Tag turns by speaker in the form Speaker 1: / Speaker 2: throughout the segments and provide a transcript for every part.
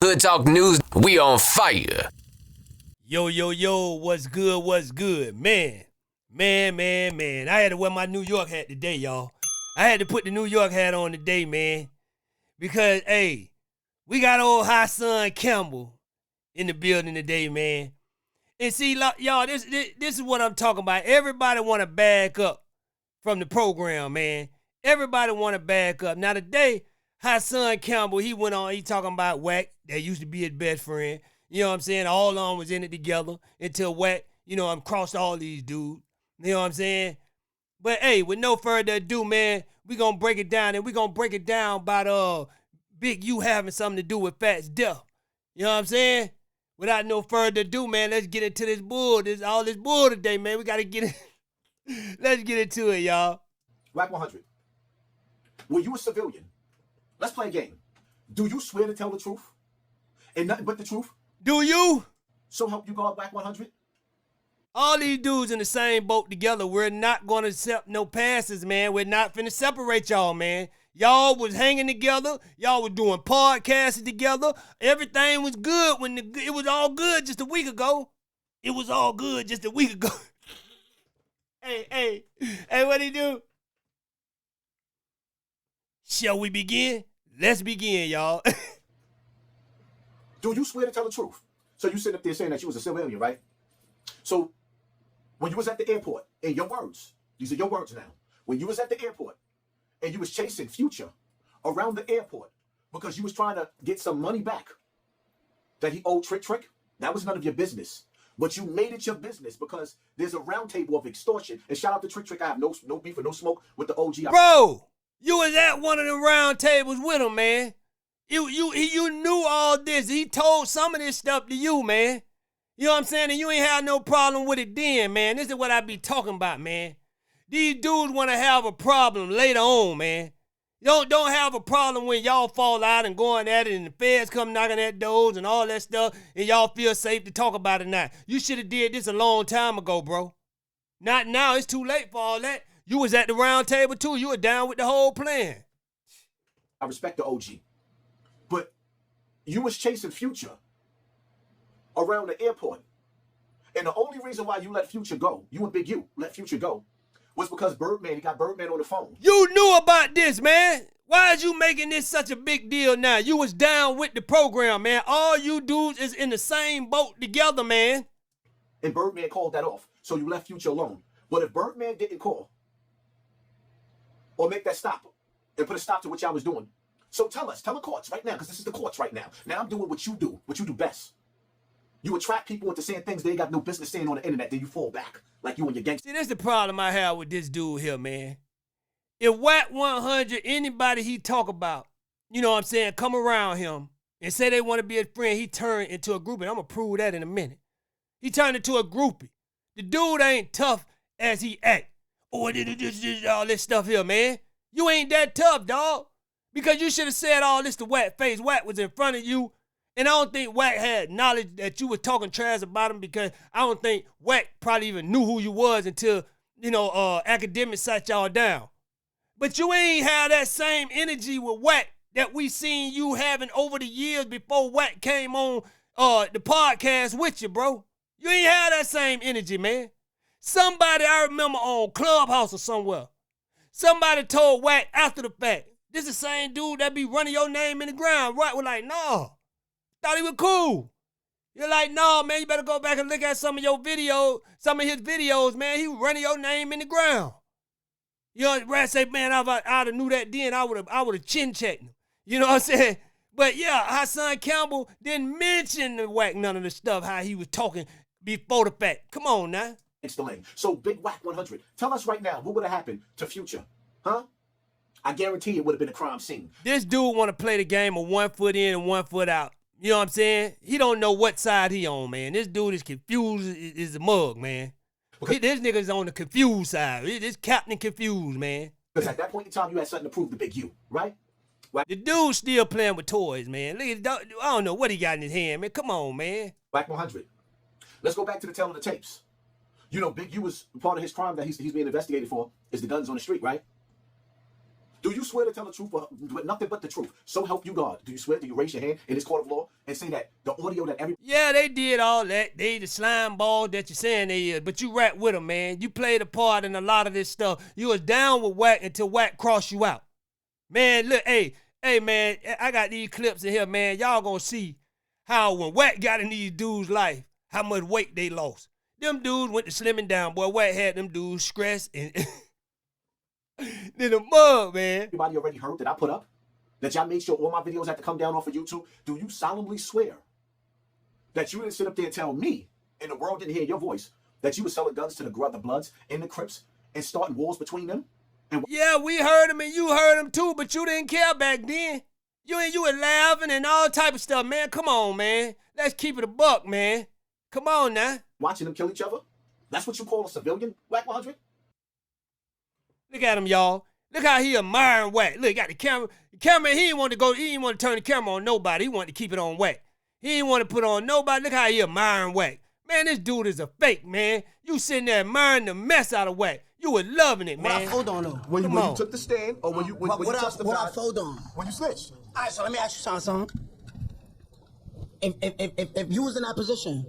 Speaker 1: Hood Talk News, we on fire.
Speaker 2: Yo, what's good, man? Man. I had to wear my New York hat today, y'all. I had to put the New York hat on today, man. Because, hey, we got old High Son Campbell in the building today, man. And see, y'all, this is what I'm talking about. Everybody want to back up from the program, man. Everybody want to back up. Now, today, High Son Campbell, he went on, he talking about Wack, that used to be his best friend. You know what I'm saying? All of them was in it together until Wack, crossed all these dudes. You know what I'm saying? But, hey, with no further ado, man, we going to break it down, and we going to break it down about Big U having something to do with Fat's death. You know what I'm saying? Without no further ado, man, let's get into this bull. All this bull today, man. We got to get it. Let's get into it, y'all.
Speaker 3: Wack 100. Were you a civilian? Let's play a game. Do you swear to tell the truth? And nothing but the truth?
Speaker 2: Do you?
Speaker 3: So help you God, Wack 100?
Speaker 2: All these dudes in the same boat together. We're not going to accept no passes, man. We're not finna separate y'all, man. Y'all was hanging together. Y'all was doing podcasts together. Everything was good when it was all good just a week ago. It was all good just a week ago. Hey, what'd he do? Shall we begin? Let's begin, y'all.
Speaker 3: Do you swear to tell the truth? So you sit up there saying that you was a civilian, right? So when you was at the airport, in your words, these are your words now. When you was at the airport and you was chasing Future around the airport because you was trying to get some money back that he owed Trick, that was none of your business. But you made it your business because there's a round table of extortion. And shout out to Trick. I have no beef or no smoke with the OG.
Speaker 2: Bro, you was at one of the round tables with him, man. You knew all this. He told some of this stuff to you, man. You know what I'm saying? And you ain't had no problem with it then, man. This is what I be talking about, man. These dudes want to have a problem later on, man. Don't have a problem when y'all fall out and going at it and the feds come knocking at doors and all that stuff and y'all feel safe to talk about it now. You should have did this a long time ago, bro. Not now. It's too late for all that. You was at the round table, too. You were down with the whole plan.
Speaker 3: I respect the OG. But you was chasing Future around the airport. And the only reason why you let Future go, you and Big U let Future go, was because he got Birdman on the phone.
Speaker 2: You knew about this, man. Why is you making this such a big deal now? You was down with the program, man. All you dudes is in the same boat together, man.
Speaker 3: And Birdman called that off, so you left Future alone. But if Birdman didn't call or make that stop and put a stop to what y'all was doing, so tell the courts right now, because this is the courts right now. Now I'm doing what you do best. You attract people into saying things they ain't got no business saying on the internet, then you fall back like you and your gangster.
Speaker 2: See, that's the problem I have with this dude here, man. If Wack 100, anybody he talk about, you know what I'm saying, come around him and say they want to be his friend, he turned into a groupie. I'm going to prove that in a minute. He turned into a groupie. The dude ain't tough as he act. Oh, all this stuff here, man. You ain't that tough, dog. Because you should have said all this to Wack face. Wack was in front of you. And I don't think Wack had knowledge that you were talking trash about him, because I don't think Wack probably even knew who you was until, academics sat y'all down. But you ain't have that same energy with Wack that we seen you having over the years before Wack came on the podcast with you, bro. You ain't have that same energy, man. Somebody I remember on Clubhouse or somewhere, somebody told Wack after the fact, this is the same dude that be running your name in the ground. Wack was like, no. Thought he was cool. You're like, no, man, you better go back and look at some of his videos, man. He was running your name in the ground. You know, Rat say, man, I'd have knew that then, I would have chin-checked him. You know what I'm saying? But yeah, High Son Campbell didn't mention the Wack none of the stuff, how he was talking before the fact. Come on now.
Speaker 3: It's the lane. So Big Wack 100, tell us right now, what would have happened to Future? Huh? I guarantee it would have been a crime scene.
Speaker 2: This dude want to play the game of 1 foot in and 1 foot out. You know what I'm saying? He don't know what side he on, man. This dude is confused is a mug, man. Okay. This nigga's on the confused side. This Captain Confused, man.
Speaker 3: Because at that point in time, you had something to prove to Big U, right?
Speaker 2: The dude's still playing with toys, man. Look at, I don't know what he got in his hand, man. Come on, man.
Speaker 3: Wack 100. Let's go back to the telling the tapes. You know, Big U was part of his crime that he's being investigated for is the guns on the street, right? Do you swear to tell the truth but nothing but the truth? So help you God. Do you swear? Do you raise your hand in this court of law and say that the audio that every...
Speaker 2: Yeah, they did all that. They the slime ball that you're saying they is. But you rap with them, man. You played a part in a lot of this stuff. You was down with Wack until Wack crossed you out. Man, look, hey, man, I got these clips in here, man. Y'all gonna see how when Wack got in these dudes' life, how much weight they lost. Them dudes went to slimming down, boy. Wack had them dudes stressed and in the mud, man.
Speaker 3: Everybody already heard that I put up? That y'all made sure all my videos had to come down off of YouTube? Do you solemnly swear that you didn't sit up there and tell me, and the world didn't hear your voice, that you were selling guns to the Bloods and the Crips and starting wars between them? And
Speaker 2: yeah, we heard him and you heard him too, but you didn't care back then. You were laughing and all type of stuff, man. Come on, man. Let's keep it a buck, man. Come on now.
Speaker 3: Watching them kill each other? That's what you call a civilian, Wack 100?
Speaker 2: Look at him, y'all. Look how he admiring Wack. Look, he got the camera. The camera, he didn't want to turn the camera on nobody. He wanted to keep it on Wack. He didn't want to put on nobody. Look how he admiring Wack. Man, this dude is a fake, man. You sitting there admiring the mess out of Wack. You were loving it, man.
Speaker 4: What I fold on, though?
Speaker 3: When you took the stand, or when you testified?
Speaker 4: What I fold on?
Speaker 3: When you snitched.
Speaker 4: All right, so let me ask you something. If you was in that position,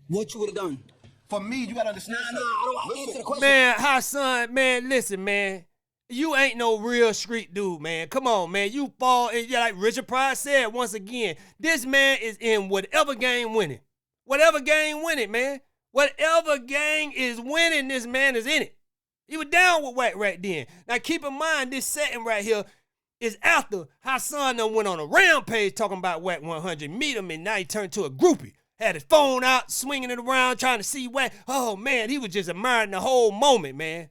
Speaker 4: what you would have done?
Speaker 3: For me, you gotta understand.
Speaker 4: Nah, I don't answer the question.
Speaker 2: Man, Hassan, man, listen, man. You ain't no real street dude, man. Come on, man. You fall, and like Richard Pryor said once again, this man is in whatever game winning. Whatever game winning, man. Whatever gang is winning, this man is in it. He was down with Wack right then. Now keep in mind, this setting right here is after Hassan done went on a rampage talking about Wack 100. Meet him, and now he turned to a groupie. Had his phone out, swinging it around, trying to see Wack. Oh, man, he was just admiring the whole moment, man.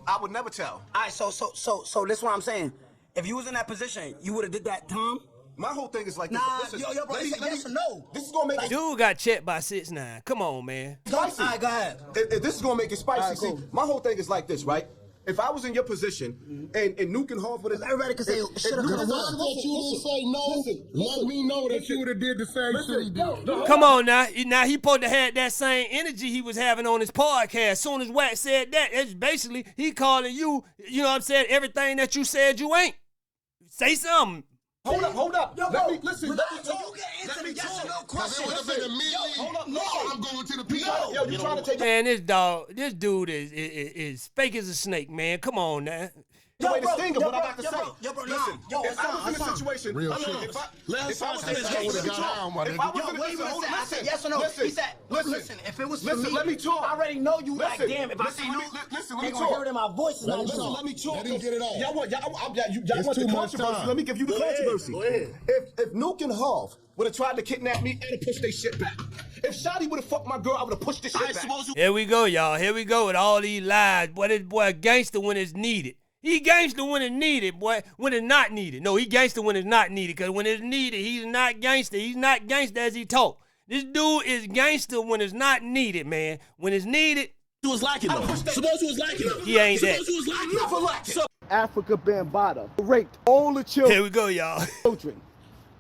Speaker 3: I would never tell.
Speaker 4: All right, so this is what I'm saying. If you was in that position, you would have did that, Tom?
Speaker 3: My whole thing is like
Speaker 4: nah,
Speaker 3: this. Listen,
Speaker 4: yo, bro, yes or no?
Speaker 3: This is gonna make it.
Speaker 2: Dude got checked by 6ix9ine. Come on, man.
Speaker 3: Spicy.
Speaker 4: All right, go ahead.
Speaker 3: This is gonna make it spicy.
Speaker 4: Right, cool.
Speaker 3: See, my whole thing is like this, right? If I was in your position and Nuke and Hall for this,
Speaker 4: everybody can say, should have done
Speaker 5: That you didn't say no, let me know that you would have did the same shit he did.
Speaker 2: Come on now. Now he supposed to have that same energy he was having on his podcast. As soon as Wack said that, it's basically he calling you, you know what I'm saying, everything that you said you ain't. Say something.
Speaker 3: Hold up.
Speaker 4: Yo,
Speaker 3: let
Speaker 4: bro,
Speaker 3: me listen.
Speaker 4: you can answer the yes or no question.
Speaker 5: It would have been immediately.
Speaker 3: Hold up.
Speaker 5: No, I'm going to the people.
Speaker 3: Yo, you trying to take
Speaker 2: Man, this dude is fake as a snake, man. Come on now.
Speaker 3: the way to sting him, what I'm about to say.
Speaker 4: Bro,
Speaker 3: Listen, if I was in a situation,
Speaker 5: Real shit. Last time I would have got out, my nigga.
Speaker 4: I said yes or no. He said, listen, if it was for me,
Speaker 3: let me talk.
Speaker 4: I already know you like, damn, if I say no,
Speaker 3: listen, let
Speaker 4: they
Speaker 3: me
Speaker 4: gonna hear
Speaker 3: talk.
Speaker 4: it in my voice.
Speaker 3: Let me talk.
Speaker 5: Let him get it off.
Speaker 3: Y'all want
Speaker 5: It's
Speaker 3: the
Speaker 5: too much
Speaker 3: controversy.
Speaker 5: time.
Speaker 3: Let me give you the controversy.
Speaker 4: Go ahead.
Speaker 3: If Nuke and Hov would have tried to kidnap me, I'd have pushed their shit back. If Shotty would have fucked my girl, I would have pushed this shit back.
Speaker 2: Here we go, y'all. Here we go with all these lies. Boy, this boy gangster when it's needed. He gangster when it's needed, boy. When it's not needed. No, he gangster when it's not needed. Because when it's needed, he's not gangster. He's not gangster as he talk. This dude is gangster when it's not needed, man. When it's needed,
Speaker 6: You was lacking though. Suppose you was lacking though.
Speaker 2: he ain't that.
Speaker 6: Suppose you was lacking.
Speaker 3: Never lacking.
Speaker 7: Africa Bambaataa raped all the
Speaker 2: Here we go, y'all.
Speaker 7: children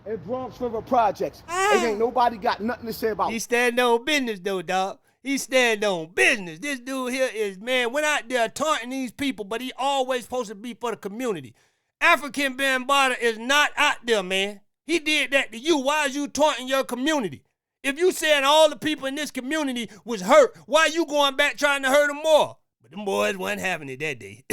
Speaker 7: in Bronx River projects. And ain't nobody got nothing to say about
Speaker 2: He
Speaker 7: it.
Speaker 2: stand on business, though, dog. He stand on business. This dude here is, man, went out there taunting these people, but he always supposed to be for the community. African Bambaataa is not out there, man. He did that to you. Why is you taunting your community? If you saying all the people in this community was hurt, why you going back trying to hurt them more? But them boys wasn't having it that day.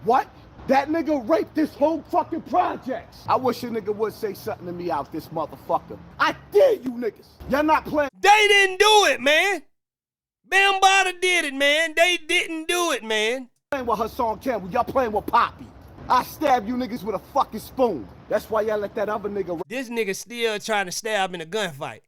Speaker 7: What? That nigga raped this whole fucking project. I wish a nigga would say something to me out this motherfucker. I dare you niggas. Y'all not playing.
Speaker 2: They didn't do it, man. Bambaataa did it, man. They didn't do it, man.
Speaker 7: Playing with Hassan Campbell. Y'all playing with Poppy. I stab you niggas with a fucking spoon. That's why y'all let that other nigga.
Speaker 2: This nigga still trying to stab in a gunfight.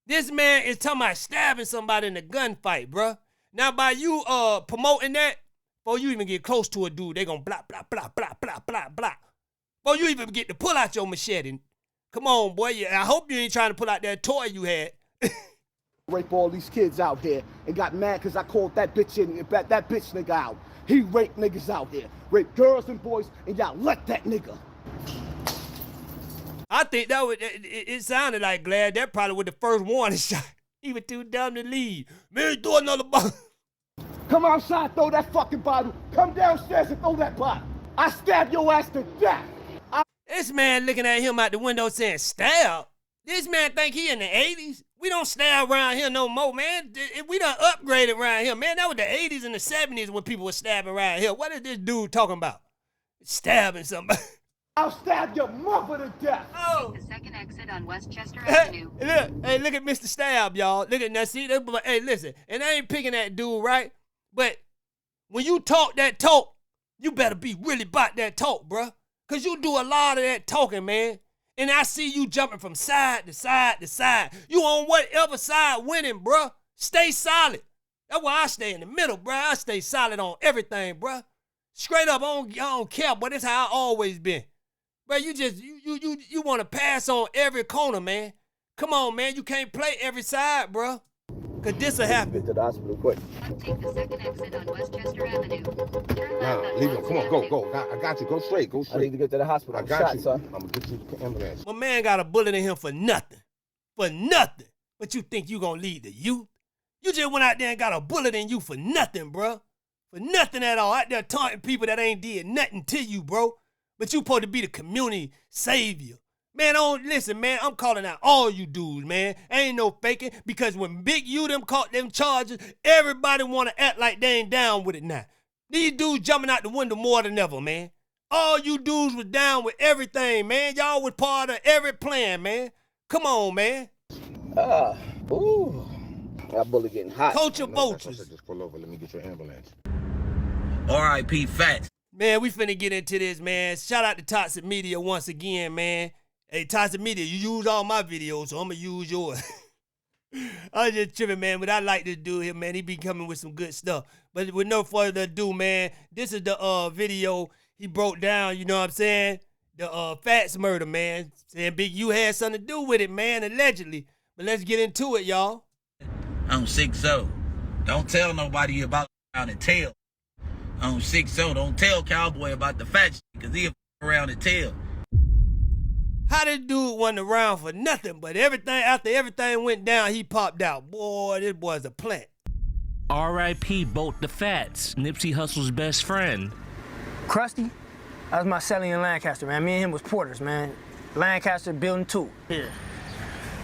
Speaker 2: This man is talking about stabbing somebody in a gunfight, bruh. Now, by you promoting that, before you even get close to a dude, they gonna blah, blah, blah, blah, blah, blah, blah. Before you even get to pull out your machete. Come on, boy. I hope you ain't trying to pull out that toy you had.
Speaker 7: Rape all these kids out here and got mad because I called that bitch nigga out. He raped niggas out here. Raped girls and boys, and y'all let that nigga.
Speaker 2: I think that would, it sounded like Glad. That probably was the first warning shot. He was too dumb to leave. Man, throw another bottle.
Speaker 7: Come outside, throw that fucking bottle. Come downstairs and throw that bottle. I stab your ass to death.
Speaker 2: This man looking at him out the window saying, stab? This man think he in the 80s? We don't stab around here no more, man. We done upgraded around here, man. That was the 80s and the 70s when people were stabbing around here. What is this dude talking about? Stabbing somebody.
Speaker 7: I'll stab your mother to death.
Speaker 2: Oh.
Speaker 8: The second exit on Westchester Avenue.
Speaker 2: Look at Mr. Stab, y'all. Look at that. See, hey, listen, and I ain't picking that dude, right? But when you talk that talk, you better be really about that talk, bruh. Because you do a lot of that talking, man. And I see you jumping from side to side to side. You on whatever side winning, bruh. Stay solid. That's why I stay in the middle, bruh. I stay solid on everything, bruh. Straight up, I don't care, but that's how I always been. Bruh, you want to pass on every corner, man. Come on, man. You can't play every side, bruh. Because this will happen.
Speaker 7: Get to the hospital quick.
Speaker 8: Take the second exit on Westchester Avenue. Turn
Speaker 5: Nah,
Speaker 8: left on
Speaker 5: leave him. Come on, go,
Speaker 8: Westchester
Speaker 5: go. I got you. Go straight. Go
Speaker 7: I
Speaker 5: straight.
Speaker 7: need to get to the hospital.
Speaker 5: I
Speaker 7: I'm
Speaker 5: got
Speaker 7: shot,
Speaker 5: you.
Speaker 7: son.
Speaker 5: I'm gonna get you to the ambulance.
Speaker 2: My man got a bullet in him for nothing. For nothing. But you think you gonna lead the youth? You just went out there and got a bullet in you for nothing, bro. For nothing at all. Out there taunting people that ain't did nothing to you, bro. But you supposed to be the community savior. Man, listen, man, I'm calling out all you dudes, man. Ain't no faking, because when Big U them caught them charges, everybody want to act like they ain't down with it now. These dudes jumping out the window more than ever, man. All you dudes was down with everything, man. Y'all was part of every plan, man. Come on, man.
Speaker 7: Ooh. That bullet getting hot.
Speaker 2: Coach of vultures.
Speaker 5: Just pull over. Let me get your ambulance.
Speaker 6: R.I.P. Fats.
Speaker 2: Man, we finna get into this, man. Shout out to Toxic Media once again, man. Hey, Toxic Media, you use all my videos, so I'm gonna use yours. I was just tripping, man, but I like this dude here, man. He be coming with some good stuff. But with no further ado, man, this is the video he broke down, you know what I'm saying? The Fats murder, man. Saying Big U had something to do with it, man, allegedly. But let's get into it, y'all.
Speaker 6: I'm 6-0. Don't tell nobody about around and tell. I'm 6-0. Don't tell Cowboy about the fat shit, because he'll around and tell.
Speaker 2: How this dude wasn't around for nothing, but after everything went down, he popped out. Boy, this boy's a plant.
Speaker 9: R.I.P. Bolt the Fats, Nipsey Hussle's best friend.
Speaker 4: Krusty, that was my celly in Lancaster, man. Me and him was porters, man. Lancaster building 2.
Speaker 9: Yeah.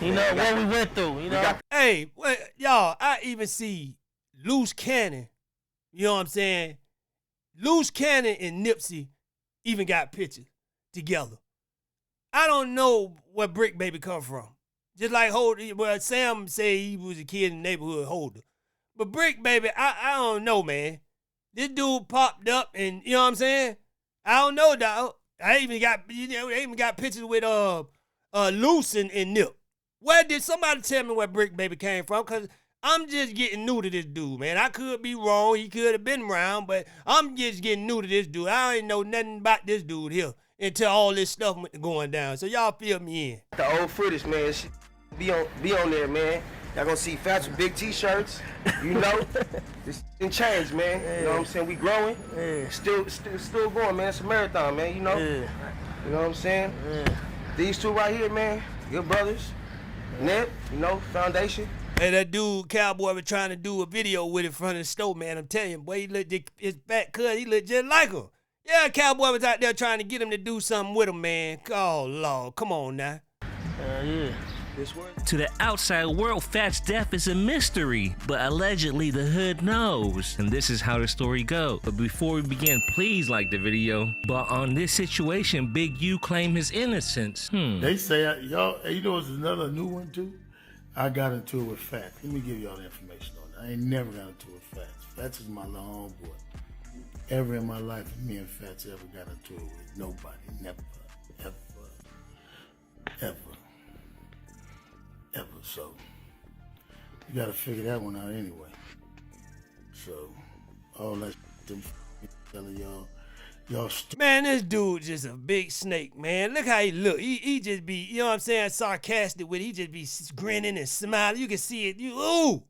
Speaker 9: You know what we went through, you know?
Speaker 2: Hey, y'all, I even see Loose Cannon, you know what I'm saying? Loose Cannon and Nipsey even got pictures together. I don't know where Brick Baby come from. Just like Sam said he was a kid in the neighborhood holder. But Brick Baby, I don't know, man. This dude popped up and, you know what I'm saying? I don't know, dog. They even got pictures with Loose and Nip. Where did somebody tell me where Brick Baby came from? Because I'm just getting new to this dude, man. I could be wrong. He could have been around, but I'm just getting new to this dude. I ain't know nothing about this dude here until all this stuff went going down. So y'all fill me in.
Speaker 10: The old footage, man. Be on there, man. Y'all gonna see Fats with big t-shirts. You know, this didn't change, man. You know what I'm saying? We growing. Still going, man. It's a marathon, man. You know. You know what I'm saying? These two right here, man. Good brothers. Nip, you know, foundation.
Speaker 2: Hey, that dude, Cowboy, was trying to do a video with it in front of the store, man. I'm telling you, boy, he looked, his fat cut, he looked just like him. Yeah, Cowboy was out there trying to get him to do something with him, man. Oh, Lord, come on now.
Speaker 9: Yeah. To the outside world, Fat's death is a mystery, but allegedly the hood knows. And this is how the story goes. But before we begin, please like the video. But on this situation, Big U claimed his innocence.
Speaker 11: They say, y'all, you know, it's another new one too? I got into it with Fats. Let me give y'all the information on it. I ain't never got into it with Fats. Fats is my little homeboy. Ever in my life, me and Fats ever got into it with nobody. Never, ever, ever. Ever. So you gotta figure that one out anyway. So all that them telling y'all
Speaker 2: man, this dude just a big snake, man. Look how he look. He just be, you know what I'm saying, sarcastic with it. He just be grinning and smiling. You can see it. Ooh,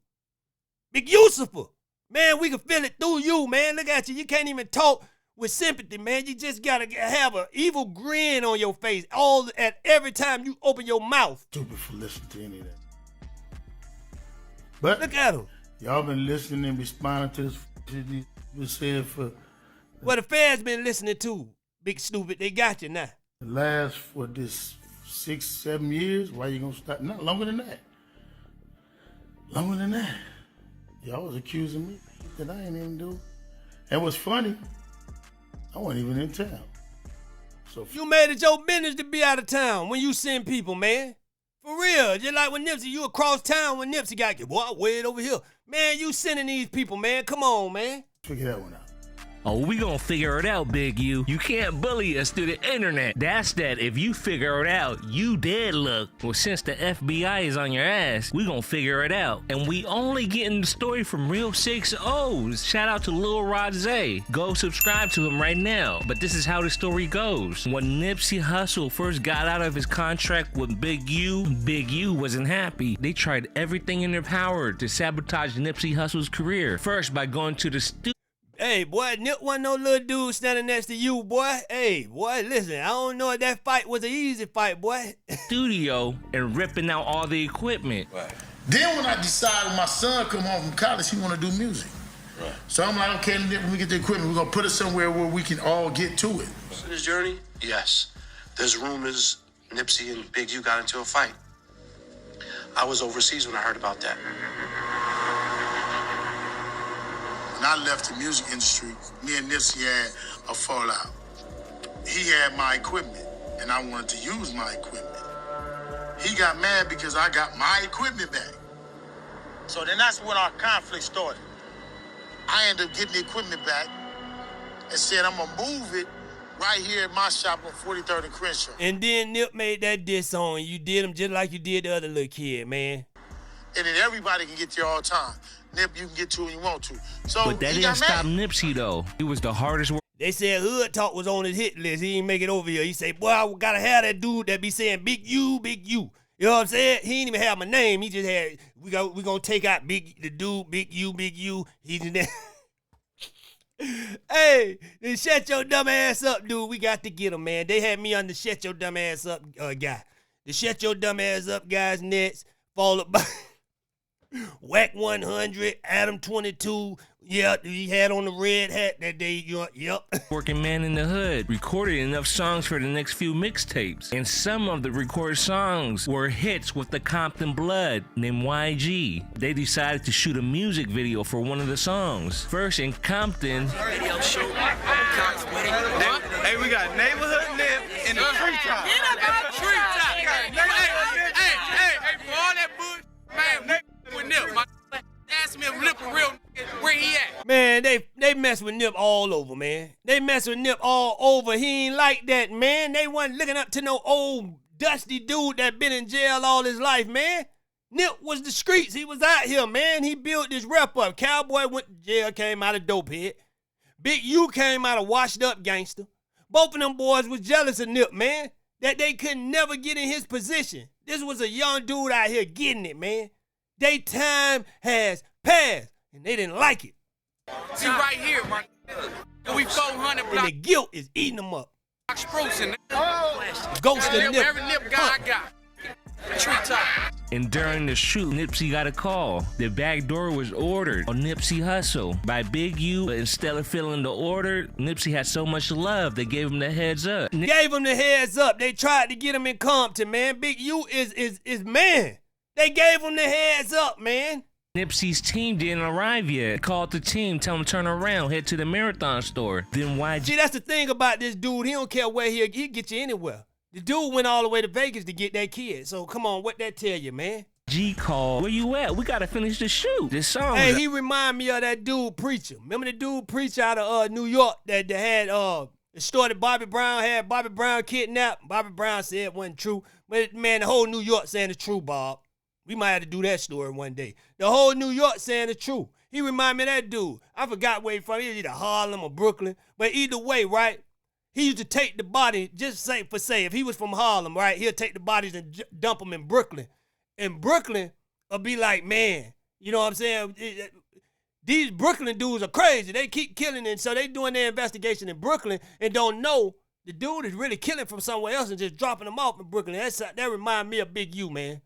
Speaker 2: Big Yusufa. Man, we can feel it through you, man. Look at you. You can't even talk with sympathy, man. You just gotta have an evil grin on your face at every time you open your mouth.
Speaker 11: Stupid for listening to any of that. But
Speaker 2: look at him.
Speaker 11: Y'all been listening and responding to this shit he was saying for
Speaker 2: What the feds been listening to, Big Stupid, they got you now.
Speaker 11: The last, for this 6, 7 years, why you gonna stop? No, longer than that. Longer than that. Y'all was accusing me that I ain't even do. And what's funny, I wasn't even in town. So
Speaker 2: You made it your business to be out of town when you send people, man. For real. Just like when Nipsey, you across town when Nipsey got you. Boy, way over here. Man, you sending these people, man. Come on, man.
Speaker 11: figure that one out.
Speaker 9: Oh, we gonna figure it out, Big U. You can't bully us through the internet. That's that. If you figure it out, you dead look. Well, since the FBI is on your ass, we gonna figure it out. And we only getting the story from real 6-0s. Shout out to Lil Rosé. Go subscribe to him right now. But this is how the story goes. When Nipsey Hussle first got out of his contract with Big U wasn't happy. They tried everything in their power to sabotage Nipsey Hussle's career. First, by going to the studio.
Speaker 2: Hey, boy, Nip wasn't no little dude standing next to you, boy. Hey, boy, listen, I don't know if that fight was an easy fight, boy.
Speaker 9: Studio and ripping out all the equipment.
Speaker 11: Right. Then when I decided my son come home from college, he want to do music. Right. So I'm like, okay, when we get the equipment, we're going to put it somewhere where we can all get to it.
Speaker 12: This journey, yes. There's rumors Nipsey and Big U got into a fight. I was overseas when I heard about that.
Speaker 11: When I left the music industry, me and Nipsey had a fallout. He had my equipment, and I wanted to use my equipment. He got mad because I got my equipment back. So then that's when our conflict started. I ended up getting the equipment back and said, I'm gonna move it right here at my shop on 43rd and Crenshaw.
Speaker 2: And then Nip made that diss on you. Did him just like you did the other little kid, man.
Speaker 11: And then everybody can get there all the time. Nip, you can get to when you want to. So
Speaker 9: but that didn't stop Nipsey, though. He was the hardest worker.
Speaker 2: They said Hood Talk was on his hit list. He didn't make it over here. He said, boy, I gotta have that dude that be saying Big U, Big U. You know what I'm saying? He didn't even have my name. He just had, we gonna take out the dude, Big U, Big U. He just Hey, then shut your dumb ass up, dude. We got to get him, man. They had me on the shut your dumb ass up guy. The shut your dumb ass up guys next, followed by Whack 100, Adam 22. Yeah, he had on the red hat that day. Yep.
Speaker 9: Working man in the hood recorded enough songs for the next few mixtapes. And some of the recorded songs were hits with the Compton blood named YG. They decided to shoot a music video for one of the songs. First in Compton.
Speaker 13: Radio show. Hey, we got Neighborhood Nip in the treetop. Treetop. Hey, for all that bullshit, man, with Nip. Ask me if Nip a real nigga, where he at?
Speaker 2: Man, they mess with Nip all over, man. They mess with Nip all over. He ain't like that, man. They wasn't looking up to no old dusty dude that been in jail all his life, man. Nip was the streets. He was out here, man. He built this rep up. Cowboy went to jail, came out of dope head. Big U came out of washed up gangster. Both of them boys was jealous of Nip, man, that they could never get in his position. This was a young dude out here getting it, man. They time has passed, and they didn't like it.
Speaker 13: See right here, my we 400
Speaker 2: and the guilt is eating them up.
Speaker 13: Sprucing.
Speaker 2: Ghost of Nip.
Speaker 13: Every Nip guy I got. Treetop.
Speaker 9: And during the shoot, Nipsey got a call. The back door was ordered on Nipsey Hussle by Big U. But instead of filling the order, Nipsey had so much love, they gave him the heads up.
Speaker 2: Gave him the heads up. They tried to get him in Compton, man. Big U is man. They gave him the heads up, man.
Speaker 9: Nipsey's team didn't arrive yet. Called the team, tell him to turn around, head to the Marathon store. Then YG.
Speaker 2: See, that's the thing about this dude. He don't care where he'll get you anywhere. The dude went all the way to Vegas to get that kid. So come on, what that tell you, man?
Speaker 9: G called. Where you at? We gotta finish the shoot. This song.
Speaker 2: Hey, he remind me of that dude Preacher. Remember the dude Preacher out of New York that had the story that Bobby Brown had Bobby Brown kidnapped. Bobby Brown said it wasn't true. But man, the whole New York saying it's true, Bob. We might have to do that story one day. The whole New York saying the truth. He remind me of that dude. I forgot where he from. He was either Harlem or Brooklyn. But either way, right? He used to take the body, just say, if he was from Harlem, right? He'll take the bodies and dump them in Brooklyn. And Brooklyn will be like, man, you know what I'm saying? These Brooklyn dudes are crazy. They keep killing, and so they doing their investigation in Brooklyn and don't know the dude is really killing from somewhere else and just dropping them off in Brooklyn. That remind me of Big U, man.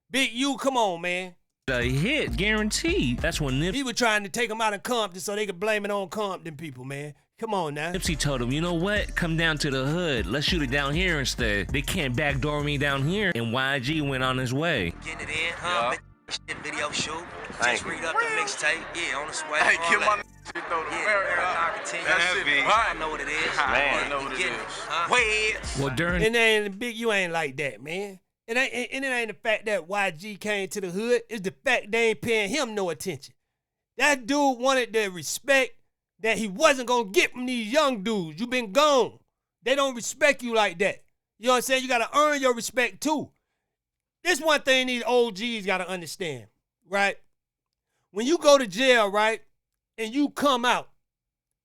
Speaker 2: Big U, come on, man.
Speaker 9: A hit, guaranteed. That's when
Speaker 2: he was trying to take them out of Compton so they could blame it on Compton people, man. Come on now.
Speaker 9: Nipsey told him, you know what? Come down to the hood. Let's shoot it down here instead. They can't backdoor me down here. And YG went on his way.
Speaker 10: Getting it in, huh? Shit, video shoot. Just read up the mixtape. Yeah, on the sway.
Speaker 13: Hey, get my shit though.
Speaker 10: I know what it is.
Speaker 13: Man, I know what it is.
Speaker 9: Well, during
Speaker 2: And then Big U ain't like that, man. It ain't the fact that YG came to the hood. It's the fact they ain't paying him no attention. That dude wanted the respect that he wasn't gonna get from these young dudes. You been gone. They don't respect you like that. You know what I'm saying? You gotta earn your respect too. This one thing these OGs gotta understand, right? When you go to jail, right, and you come out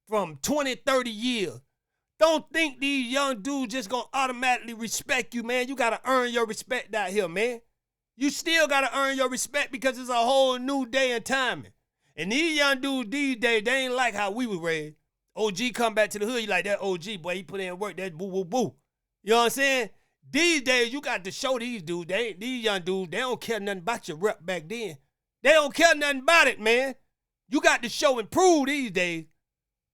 Speaker 2: from 20, 30 years, don't think these young dudes just gonna automatically respect you, man. You gotta earn your respect out here, man. You still gotta earn your respect because it's a whole new day and timing. And these young dudes these days, they ain't like how we were raised. OG come back to the hood, you like that OG, boy, he put in work, that's boo, boo, boo. You know what I'm saying? These days, you got to show these dudes, these young dudes, they don't care nothing about your rep back then. They don't care nothing about it, man. You got to show and prove these days.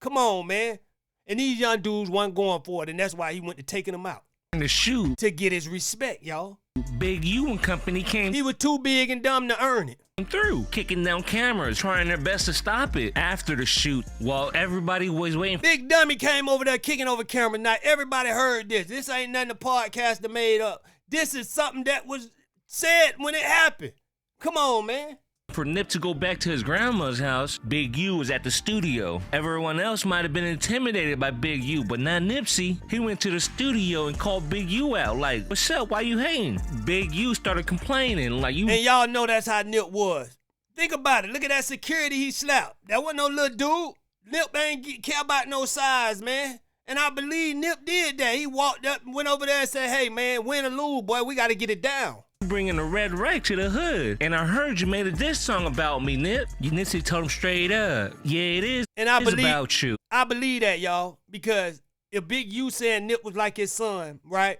Speaker 2: Come on, man. And these young dudes wasn't going for it, and that's why he went to taking them out.
Speaker 9: the shoot
Speaker 2: to get his respect, y'all.
Speaker 9: Big U and company came.
Speaker 2: He was too big and dumb to earn it.
Speaker 9: Through, kicking down cameras, trying their best to stop it after the shoot while everybody was waiting.
Speaker 2: Big Dummy came over there kicking over camera. Now, everybody heard this. This ain't nothing the podcaster made up. This is something that was said when it happened. Come on, man.
Speaker 9: For Nip to go back to his grandma's house, Big U was at the studio. Everyone else might have been intimidated by Big U, but not Nipsey. He went to the studio and called Big U out, like, what's up, why you hating? Big U started complaining, like you...
Speaker 2: And y'all know that's how Nip was. Think about it, look at that security he slapped. That wasn't no little dude. Nip ain't care about no size, man. And I believe Nip did that. He walked up and went over there and said, hey, man, win or lose, boy, we got to get it down.
Speaker 9: Bringing the red right to the hood. And I heard you made a diss song about me, Nip. Nipsey told him straight up, yeah, it is.
Speaker 2: And I believe
Speaker 9: about you.
Speaker 2: I believe that, y'all, because if Big U said Nip was like his son, right,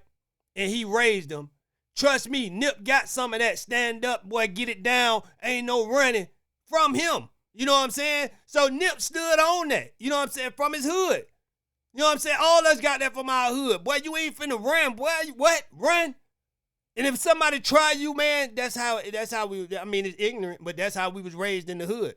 Speaker 2: and he raised him, trust me, Nip got some of that stand up, boy, get it down, ain't no running from him. You know what I'm saying? So Nip stood on that, you know what I'm saying, from his hood. You know what I'm saying? All us got that from our hood. Boy, you ain't finna run, boy. What? Run? And if somebody try you, man, that's how we, I mean, it's ignorant, but that's how we was raised in the hood.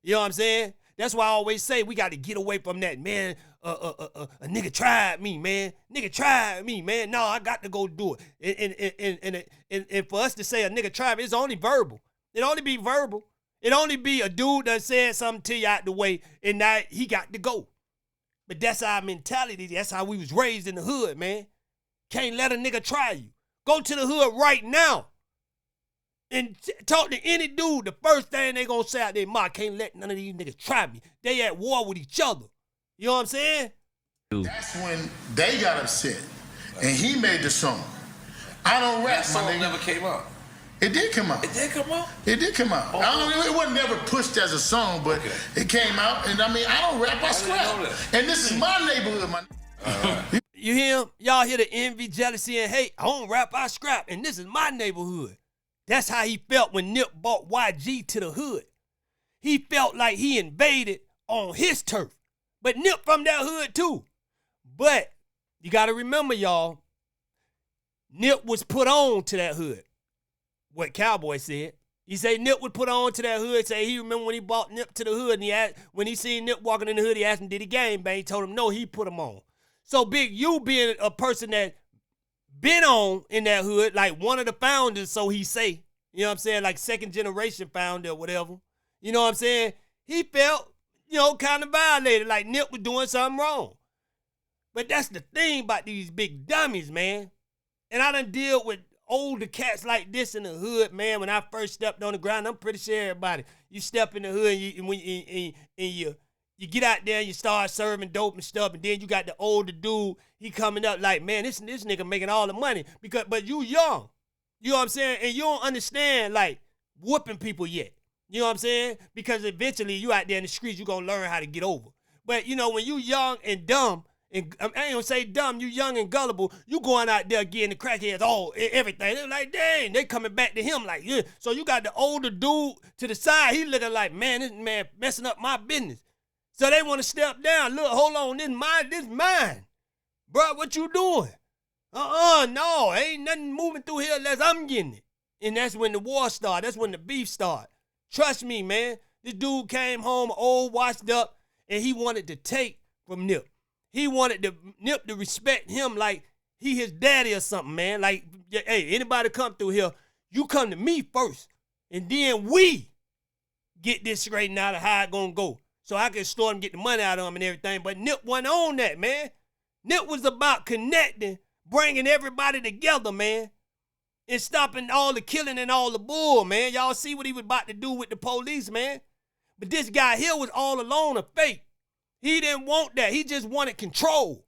Speaker 2: You know what I'm saying? That's why I always say we got to get away from that, man. A nigga tried me, man. Nigga tried me, man. No, I got to go do it. And for us to say a nigga tried me, it's only verbal. It only be verbal. It only be a dude that said something to you out the way, and now he got to go. But that's our mentality. That's how we was raised in the hood, man. Can't let a nigga try you. Go to the hood right now and talk to any dude. The first thing they gonna say out there, Ma, can't let none of these niggas try me. They at war with each other. You know what I'm saying?
Speaker 11: That's when they got upset, and he made the song. I don't rap.
Speaker 14: That song never came out.
Speaker 11: It did come out.
Speaker 14: It did come out?
Speaker 11: It did come out.
Speaker 14: Oh.
Speaker 11: I don't know, it wasn't never pushed as a song, but it came out, and I mean, I don't rap, I scrap. And this is my neighborhood, my
Speaker 2: right. You hear him? Y'all hear the envy, jealousy, and hate? I don't rap, I scrap, and this is my neighborhood. That's how he felt when Nip brought YG to the hood. He felt like he invaded on his turf. But Nip from that hood too. But you got to remember, y'all, Nip was put on to that hood. What Cowboy said. He said Nip was put on to that hood. Say he remember when he brought Nip to the hood, and he asked, when he seen Nip walking in the hood, he asked him, did he gang bang? He told him no, he put him on. So Big U being a person that been on in that hood, like one of the founders, so he say, you know what I'm saying, like second generation founder or whatever, you know what I'm saying, he felt, you know, kind of violated, like Nip was doing something wrong. But that's the thing about these big dummies, man. And I done deal with older cats like this in the hood, man. When I first stepped on the ground, I'm pretty sure everybody, you step in the hood and you get out there and you start serving dope and stuff, and then you got the older dude, he coming up like, man, this nigga making all the money, but you young. You know what I'm saying? And you don't understand, like, whooping people yet. You know what I'm saying? Because eventually you out there in the streets, you gonna learn how to get over. But, you know, when you young and dumb, and I ain't gonna say dumb, you young and gullible, you going out there getting the crackheads all, everything. They're like, dang, they coming back to him like, yeah. So you got the older dude to the side, he looking like, man, this man messing up my business. So they want to step down. Look, hold on, this mine. Bro, what you doing? No, ain't nothing moving through here unless I'm getting it. And that's when the war started. That's when the beef started. Trust me, man. This dude came home old, washed up, and he wanted to take from Nip. He wanted Nip to respect him like he his daddy or something, man. Like, hey, anybody come through here, you come to me first. And then we get this straightened out of how it gonna go. So I can store him, get the money out of him and everything. But Nip wasn't on that, man. Nip was about connecting, bringing everybody together, man. And stopping all the killing and all the bull, man. Y'all see what he was about to do with the police, man. But this guy here was all alone, a fake. He didn't want that. He just wanted control.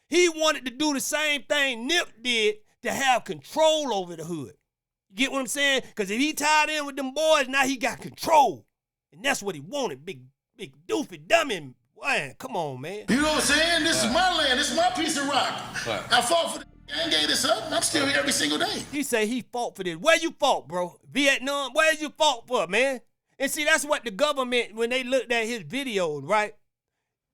Speaker 2: He wanted to do the same thing Nip did to have control over the hood. You get what I'm saying? Because if he tied in with them boys, now he got control. And that's what he wanted, big doofy dummy. Man, come on, man.
Speaker 5: You know what I'm saying? This is my land. This is my piece of rock. I fought for I ain't gave this up. I'm still here every single day.
Speaker 2: He say he fought for this. Where you fought, bro? Vietnam? Where you fought for, man? And see, that's what the government, when they looked at his videos, right?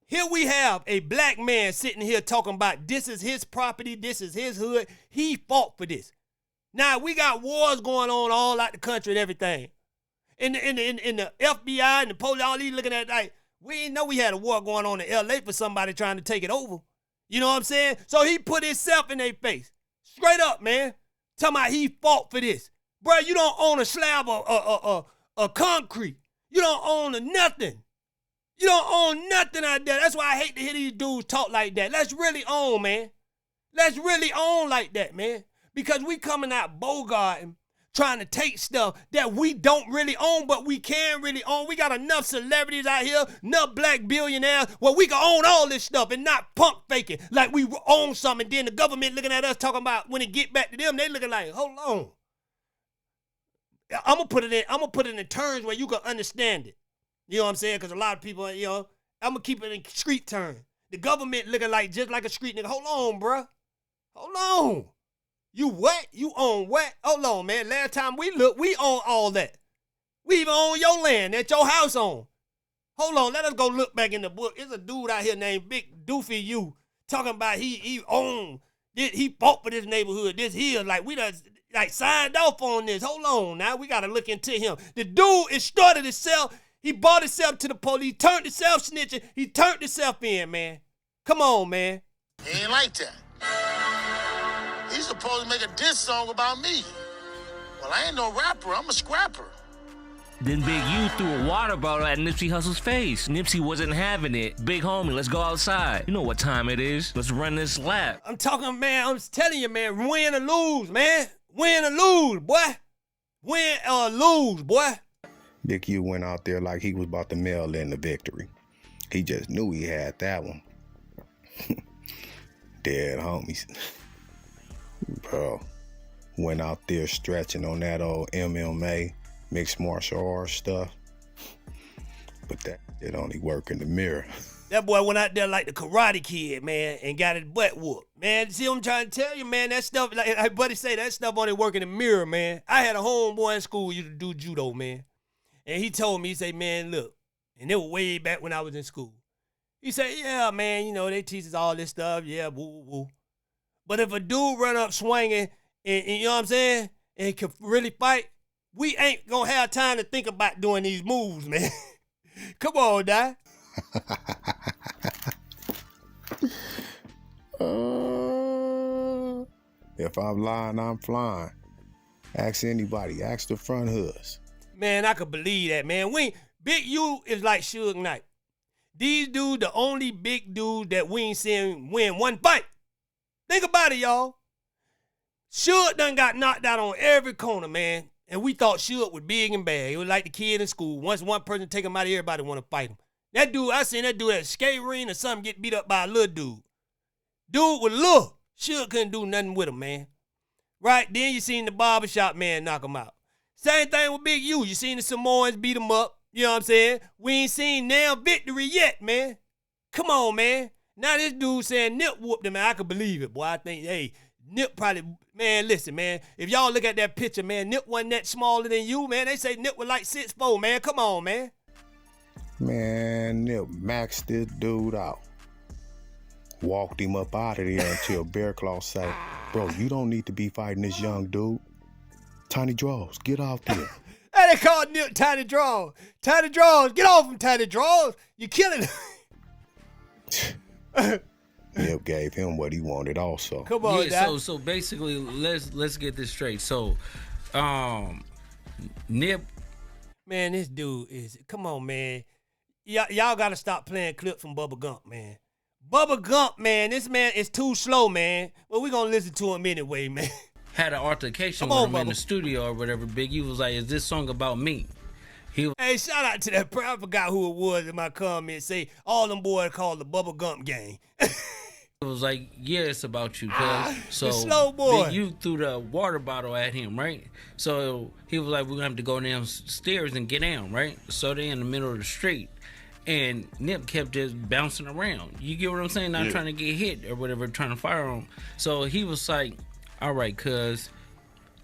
Speaker 2: Here we have a black man sitting here talking about this is his property, this is his hood. He fought for this. Now, we got wars going on all out the country and everything. In the FBI and the police, all these looking at like, we didn't know we had a war going on in LA for somebody trying to take it over. You know what I'm saying? So he put himself in their face. Straight up, man. Talking about he fought for this. Bro, you don't own a slab of concrete. You don't own nothing. You don't own nothing out there. That's why I hate to hear these dudes talk like that. Let's really own, man. Let's really own like that, man. Because we coming out bogarting, trying to take stuff that we don't really own, but we can really own. We got enough celebrities out here, enough black billionaires where we can own all this stuff and not pump faking like we own something. And then the government looking at us talking about when it get back to them, they looking like, hold on. I'm gonna put it in terms where you can understand it. You know what I'm saying? Because a lot of people, you know, I'm gonna keep it in street terms. The government looking like just like a street nigga. Hold on, bruh. Hold on. You what? You own what? Hold on, man. Last time we looked, we own all that. We even own your land that your house on. Hold on, let us go look back in the book. There's a dude out here named Big Doofy You talking about he owned, he fought for this neighborhood, this hill. Like we done like signed off on this. Hold on, now we gotta look into him. The dude started himself. He bought himself to the police, turned himself snitching. He turned himself in, man. Come on, man.
Speaker 5: He ain't like that. He's supposed to make a diss song about me. Well, I ain't no rapper. I'm a scrapper.
Speaker 9: Then Big U threw a water bottle at Nipsey Hussle's face. Nipsey wasn't having it. Big homie, let's go outside. You know what time it is. Let's run this lap.
Speaker 2: I'm talking, man. I'm telling you, man. Win or lose, man. Win or lose, boy. Win or lose, boy.
Speaker 14: Big U went out there like he was about to mail in the victory. He just knew he had that one. Dead homies. Bro, went out there stretching on that old MMA, mixed martial arts stuff. But that it only work in the mirror.
Speaker 2: That boy went out there like the Karate Kid, man, and got his butt whooped. Man, see what I'm trying to tell you, man? That stuff, like buddy say, that stuff only work in the mirror, man. I had a homeboy in school who used to do judo, man. And he told me, he said, man, look, and it was way back when I was in school. He said, yeah, man, you know, they teach us all this stuff, yeah, woo. But if a dude run up swinging, and you know what I'm saying, and can really fight, we ain't gonna have time to think about doing these moves, man. Come on, Di.
Speaker 14: If I'm lying, I'm flying. Ask anybody. Ask the front hoods.
Speaker 2: Man, I could believe that, man. Big U is like Suge Knight. These dudes, the only big dudes that we ain't seen win one fight. Think about it, y'all. Suge done got knocked out on every corner, man. And we thought Suge was big and bad. He was like the kid in school. Once one person take him out, everybody want to fight him. That dude, I seen that dude at a skate ring or something get beat up by a little dude. Dude was little. Suge couldn't do nothing with him, man. Right? Then you seen the barbershop man knock him out. Same thing with Big U. You seen the Samoans beat him up. You know what I'm saying? We ain't seen now victory yet, man. Come on, man. Now this dude saying Nip whooped him, man. I could believe it, boy. I think, hey, Nip probably, man, listen, man. If y'all look at that picture, man, Nip wasn't that smaller than you, man. They say Nip was like 6'4", man. Come on, man.
Speaker 14: Man, Nip maxed this dude out. Walked him up out of there until Bear Claw said, bro, you don't need to be fighting this young dude. Tiny Draws, get out there.
Speaker 2: Hey, they called Nip Tiny Draws. Tiny Draws, get off him, Tiny Draws. You're killing him.
Speaker 14: Nip gave him what he wanted also.
Speaker 2: Come on,
Speaker 9: yeah, so basically, let's get this straight. So, Nip.
Speaker 2: Man, this dude is, come on, man. Y'all got to stop playing clips from Bubba Gump, man. Bubba Gump, man, this man is too slow, man. But we going to listen to him anyway, man.
Speaker 9: Had an altercation with him in the studio or whatever. Big U was like, is this song about me?
Speaker 2: Hey, shout out to that. I forgot who it was in my comments. Say, all them boys called the Bubba Gump gang.
Speaker 9: It was like, yeah, it's about you, cuz. So
Speaker 2: the slow boy.
Speaker 9: Big U threw the water bottle at him, right? So he was like, we're gonna have to go downstairs and get down, right? So they in the middle of the street. And Nip kept just bouncing around. You get what I'm saying? Not trying to get hit or whatever, trying to fire him. So he was like, all right, cuz,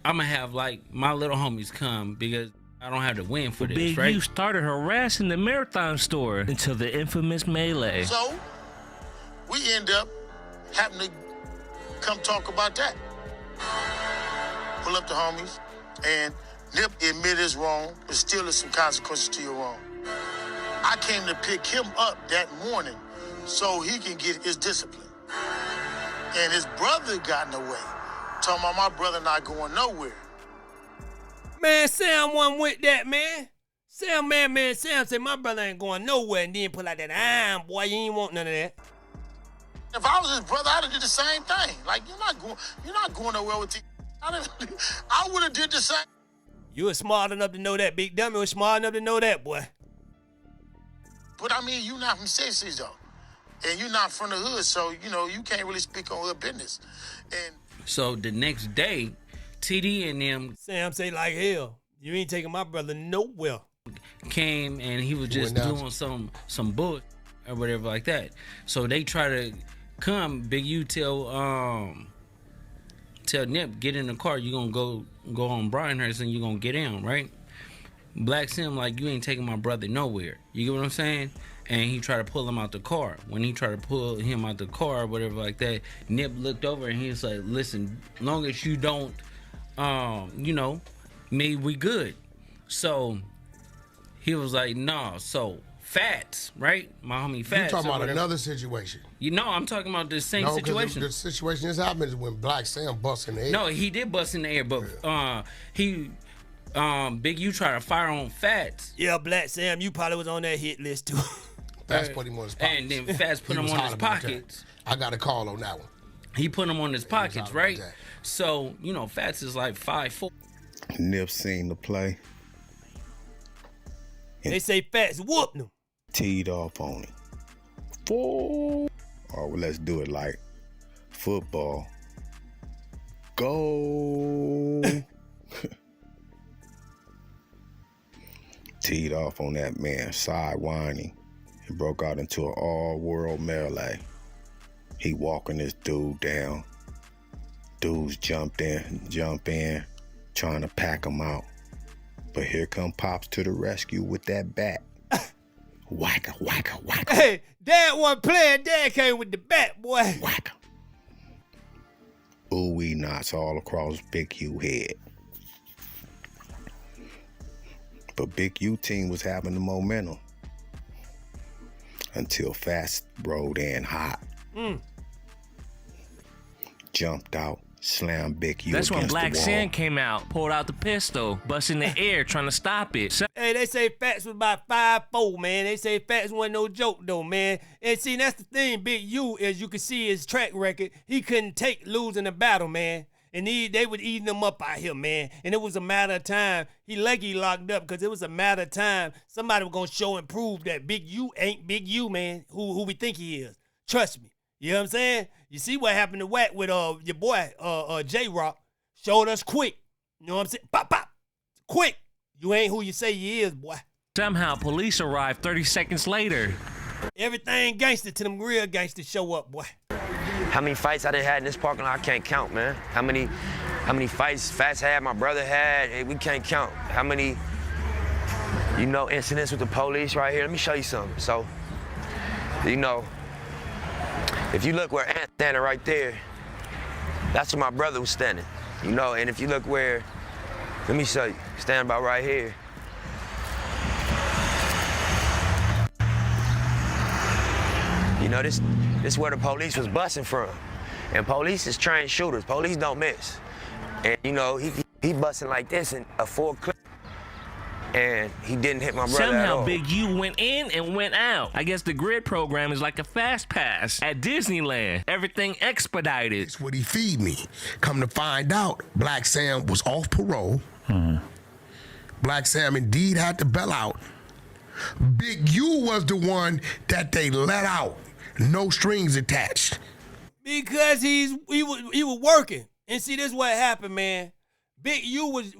Speaker 9: I'm gonna have like my little homies come because I don't have to win for this, Big right? U started harassing the Marathon store until the infamous melee.
Speaker 5: So we end up having to come talk about that. Pull up the homies, and Nip admit it's wrong, but still there's some consequences to your wrong. I came to pick him up that morning so he can get his discipline. And his brother got in the way, talking about my brother not going nowhere.
Speaker 2: Man, Sam wasn't with that, man. Sam said my brother ain't going nowhere, and then pull out that iron, boy, you ain't want none of that.
Speaker 5: If I was his brother, I'd have did the same thing. Like, you're not going nowhere with I would have did the same.
Speaker 2: You was smart enough to know that. Big Dummy was smart enough to know that, boy.
Speaker 5: But I mean, you're not from 60s, though. And you're not from the hood, so, you can't really speak on hood business. And
Speaker 9: so the next day, TD and them,
Speaker 2: Sam say like hell, you ain't taking my brother nowhere.
Speaker 9: Came and he was just doing some bull or whatever like that. So they try to come. Big U tell Nip, get in the car. You gonna go on Bryanhurst and you gonna get in, right? Black Sim like, you ain't taking my brother nowhere. You get what I'm saying? And he tried to pull him out the car. When he tried to pull him out the car or whatever like that, Nip looked over and he was like, listen, long as you don't, me, we good. So he was like, nah. So Fats, right? My homie Fats.
Speaker 15: You talking about another situation?
Speaker 9: I'm talking about the same situation.
Speaker 15: The situation this happened is when Black Sam bust in the air.
Speaker 9: No, he did bust in the air, but Big U tried to fire on Fats.
Speaker 2: Yeah, Black Sam, you probably was on that hit list too.
Speaker 15: Fats put him on his pockets.
Speaker 9: And then Fats put him on his pockets.
Speaker 15: I got a call on that one.
Speaker 9: He put him on his pockets, right? So, Fats is like 5'4".
Speaker 14: Nip seen the play.
Speaker 2: They say Fats whooped him.
Speaker 14: Teed off on him. Or let's do it like football. Go. Teed off on that man, sidewinding. He broke out into an all-world melee. He walking this dude down. Dudes jump in, trying to pack him out. But here come Pops to the rescue with that bat. Whacker, whacker, whacker.
Speaker 2: Hey, Dad wasn't playing. Dad came with the bat, boy.
Speaker 14: Whacker. Ooh-wee knots all across Big U head. But Big U team was having the momentum until Fast rode in hot. Jumped out, slammed Big U
Speaker 9: That's when
Speaker 14: against
Speaker 9: Black
Speaker 14: the wall.
Speaker 9: Sam came out, pulled out the pistol, bust in the air, trying to stop it.
Speaker 2: Hey, they say Fats was about 5'4", man. They say Fats wasn't no joke, though, man. And see, that's the thing, Big U, as you can see his track record, he couldn't take losing the battle, man. And they would eating him up out here, man. And it was a matter of time. He locked up because it was a matter of time. Somebody was going to show and prove that Big U ain't Big U, man, who we think he is. Trust me. You know what I'm saying? You see what happened to Wack with your boy, J-Rock. Showed us quick. You know what I'm saying? Pop, pop. Quick. You ain't who you say you is, boy.
Speaker 9: Somehow, police arrived 30 seconds later.
Speaker 2: Everything gangster to them real gangsters show up, boy.
Speaker 16: How many fights I done had in this parking lot, I can't count, man. How many fights Fats had, my brother had, we can't count. How many you know, incidents with the police right here. Let me show you something. So, you know, if you look where Ant's standing right there, that's where my brother was standing, you know, and if you look where, let me show you, stand about right here. You know, this is where the police was busting from. And police is trained shooters. Police don't miss. And you know, he busting like this in a full clip. And he didn't hit my brother at all.
Speaker 9: Somehow Big U went in and went out. I guess the grid program is like a fast pass at Disneyland. Everything expedited.
Speaker 15: That's what he feed me. Come to find out, Black Sam was off parole. Black Sam indeed had to bail out. Big U was the one that they let out. No strings attached.
Speaker 2: Because he was working. And see, this is what happened, man. Big U was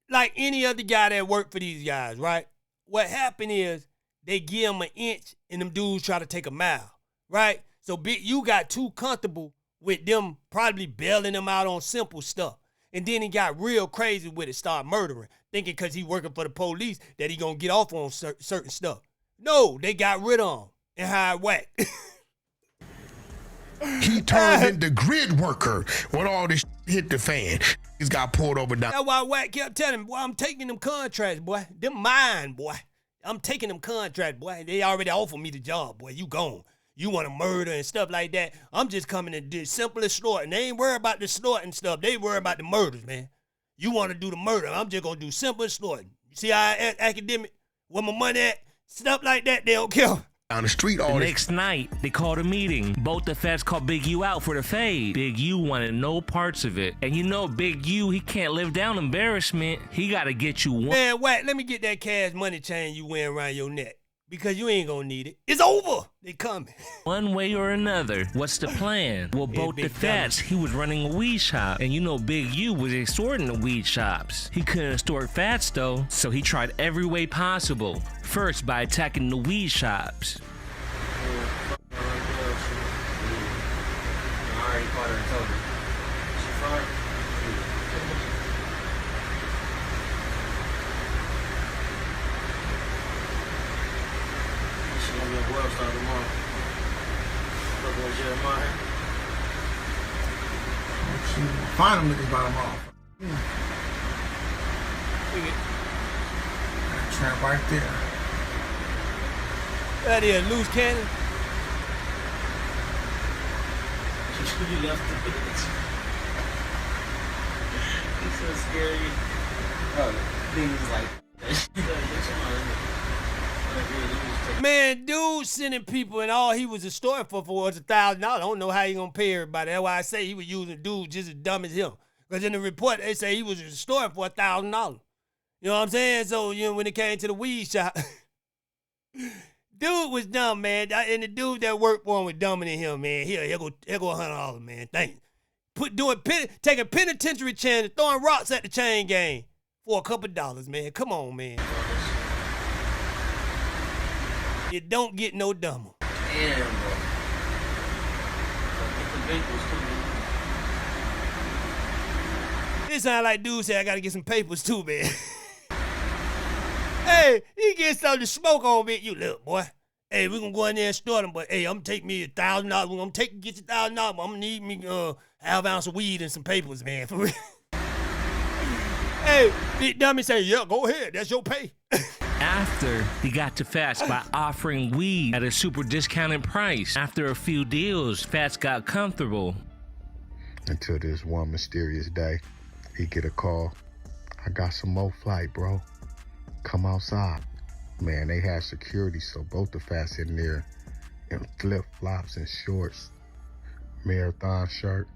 Speaker 2: like any other guy that worked for these guys, right? What happened is they give him an inch and them dudes try to take a mile, right? So Big U got too comfortable with them probably bailing him out on simple stuff. And then he got real crazy with it, started murdering, thinking because he working for the police that he gonna get off on certain stuff. No, they got rid of him and hired Whack.
Speaker 15: He turned into grid worker when all this hit the fan. He's got pulled over down.
Speaker 2: That's why Whack kept telling him, boy, I'm taking them contracts, boy. Them mine, boy. I'm taking them contracts, boy. They already offered me the job, boy. You gone. You want to murder and stuff like that. I'm just coming to do simple as snorting. They ain't worried about the snorting stuff. They worry about the murders, man. You want to do the murder. I'm just going to do simple as snorting. You see how I academic, where my money at, stuff like that, they don't care.
Speaker 15: Down the street all
Speaker 9: The next night, they called a meeting. Both the feds called Big U out for the fade. Big U wanted no parts of it. And you know Big U, he can't live down embarrassment. He got to get you one.
Speaker 2: Man, Whack, let me get that cash money chain you wearing around your neck. Because you ain't gonna need it. It's over. They coming.
Speaker 9: One way or another. What's the plan? Well, both the fats, he was running a weed shop. And you know Big U was extorting the weed shops. He couldn't extort fats though, so he tried every way possible. First, by attacking the weed shops.
Speaker 10: I already caught her and told her. She fine? She gonna be a world star tomorrow. Look what Jeremiah.
Speaker 11: Find them niggas by them all. That trap right there.
Speaker 2: That is loose cannon.
Speaker 10: You left the bitch. It's so scary. Oh, things like
Speaker 2: Man, dude sending people and all he was extorting for was $1,000. I don't know how he gonna pay everybody. That's why I say he was using dudes just as dumb as him. Because in the report, they say he was extorting for $1,000. You know what I'm saying? So, you know, when it came to the weed shop, dude was dumb, man. And the dude that worked for him was dumber than him, man. Here go $100, man. Thanks. Taking penitentiary chances, throwing rocks at the chain gang for a couple dollars, man. Come on, man. It don't get no dumber.
Speaker 10: Damn, bro. Get the papers too, man.
Speaker 2: It sound like dude said I gotta get some papers too, man. Hey, he gets something to smoke on, man. You look, boy. Hey, we gonna go in there and start him, but hey, I'm gonna take me $1,000. I'm gonna get you $1,000. I'm gonna need me half ounce of weed and some papers, man. For real. Hey, big dummy say, yeah, go ahead. That's your pay.
Speaker 9: After, he got to Fats by offering weed at a super discounted price. After a few deals, Fats got comfortable.
Speaker 14: Until this one mysterious day, he get a call. I got some more flight, bro. Come outside. Man, they had security, so both the Fats in there in flip-flops and shorts. Marathon shirt.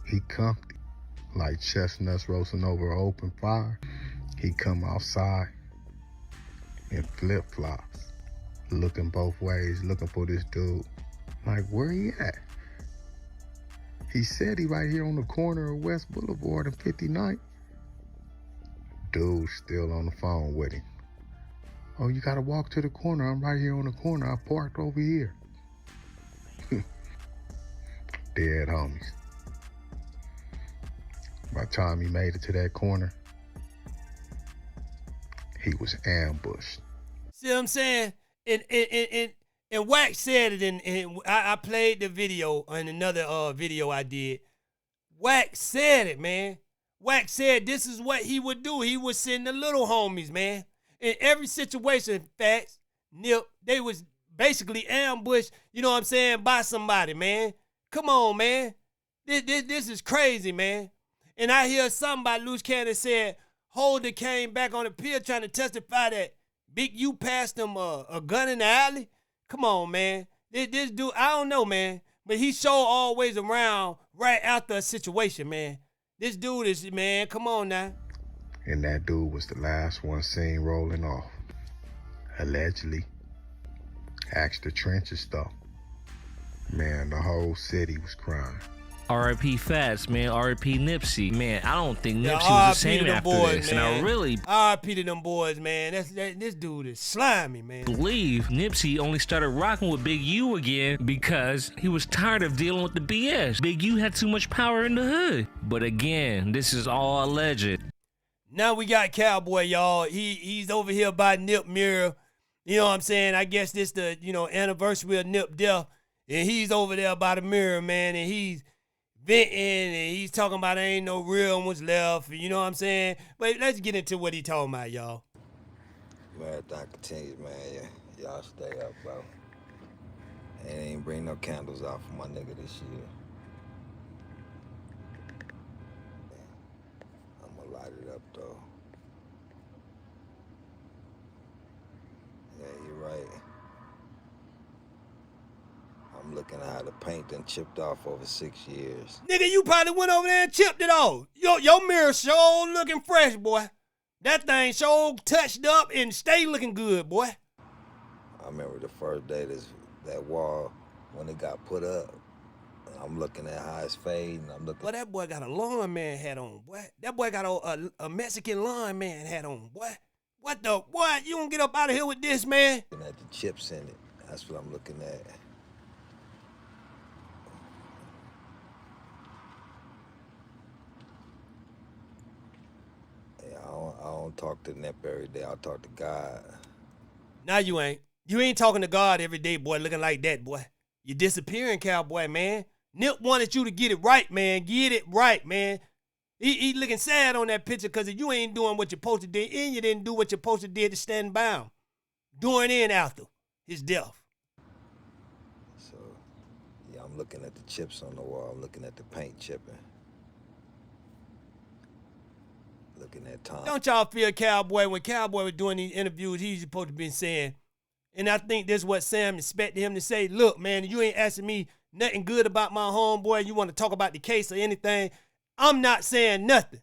Speaker 14: He comfy, like chestnuts roasting over an open fire. He come outside in flip-flops, looking both ways, looking for this dude. Like, where he at? He said he right here on the corner of West Boulevard and 59th. Dude's still on the phone with him. Oh, you gotta walk to the corner. I'm right here on the corner. I parked over here. Dead homies. By the time he made it to that corner, he was ambushed
Speaker 2: See what I'm saying? And Wax said it, and I played the video in another video I did. Wax said it, man. Wax said this is what he would do. He would send the little homies, man. In every situation, Facts, Nip, they was basically ambushed, you know what I'm saying, by somebody, man. Come on, man. This is crazy, man. And I hear something about Loose Cannon said Holder came back on the pier trying to testify that Big U passed him a gun in the alley. Come on, man. This dude, I don't know, man. But he sure always around right after a situation, man. This dude is, man, come on now.
Speaker 14: And that dude was the last one seen rolling off. Allegedly. Asked the trenches though. Man, the whole city was crying.
Speaker 9: R.I.P. Fats, man. R.I.P. Nipsey. Man, I don't think
Speaker 2: Yeah,
Speaker 9: Nipsey was the same after
Speaker 2: boys,
Speaker 9: this.
Speaker 2: man.
Speaker 9: And I really
Speaker 2: R.I.P. to them boys, man. This dude is slimy, man.
Speaker 9: believe Nipsey only started rocking with Big U again because he was tired of dealing with the BS. Big U had too much power in the hood. But again, this is all alleged.
Speaker 2: Now we got Cowboy, y'all. He's over here by Nip Mural. You know what I'm saying? I guess this the, anniversary of Nip death. And he's over there by the mirror, man. And he's venting and he's talking about there ain't no real ones left. You know what I'm saying? But let's get into what he talking about, y'all.
Speaker 17: Marathon continues, man. Yeah, y'all stay up, bro. And ain't bring no candles out for my nigga this year. I'm gonna light it up, though. Yeah, you're right. I'm looking at how the paint done chipped off over 6 years.
Speaker 2: Nigga, you probably went over there and chipped it off. Your mirror sure looking fresh, boy. That thing sure touched up and stay looking good, boy.
Speaker 17: I remember the first day that wall, when it got put up, I'm looking at how it's fading. I'm looking.
Speaker 2: Boy, that boy got a lawn man hat on, boy. That boy got a Mexican lawn man hat on, boy. What the? What? You don't get up out of here with this, man?
Speaker 17: Looking at the chips in it. That's what I'm looking at. Yeah, I don't talk to Nip every day. I talk to God.
Speaker 2: Nah, you ain't. You ain't talking to God every day, boy, looking like that, boy. You disappearing, Cowboy, man. Nip wanted you to get it right, man. Get it right, man. He looking sad on that picture because you ain't doing what you're supposed to do, and you didn't do what you're supposed to do to stand by him. During and after his death.
Speaker 17: So, yeah, I'm looking at the chips on the wall. I'm looking at the paint chipping. Looking at Tom.
Speaker 2: Don't y'all feel Cowboy, when Cowboy was doing these interviews, he's supposed to be saying, and I think this is what Sam expected him to say, look, man, you ain't asking me nothing good about my homeboy. You want to talk about the case or anything. I'm not saying nothing.